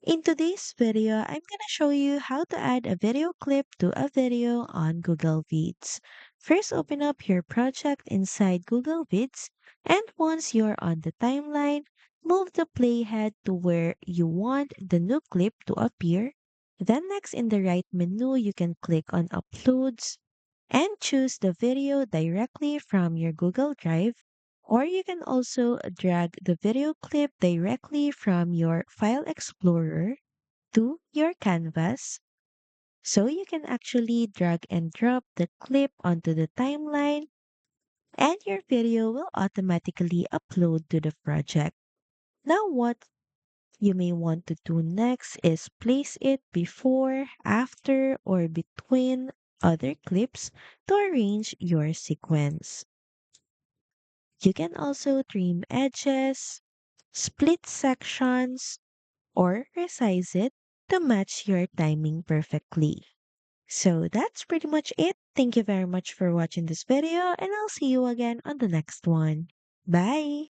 In today's video, I'm gonna show you how to add a video clip to a video on Google Vids. First, open up your project inside Google Vids, and once you're on the timeline, move the playhead to where you want the new clip to appear. Then next in the right menu, you can click on Uploads and choose the video directly from your Google Drive, or you can also drag the video clip directly from your File Explorer to your canvas. So you can actually drag and drop the clip onto the timeline, and your video will automatically upload to the project. Now, what you may want to do next is place it before, after, or between other clips to arrange your sequence. You can also trim edges, split sections, or resize it to match your timing perfectly. So that's pretty much it. Thank you very much for watching this video, and I'll see you again on the next one. Bye!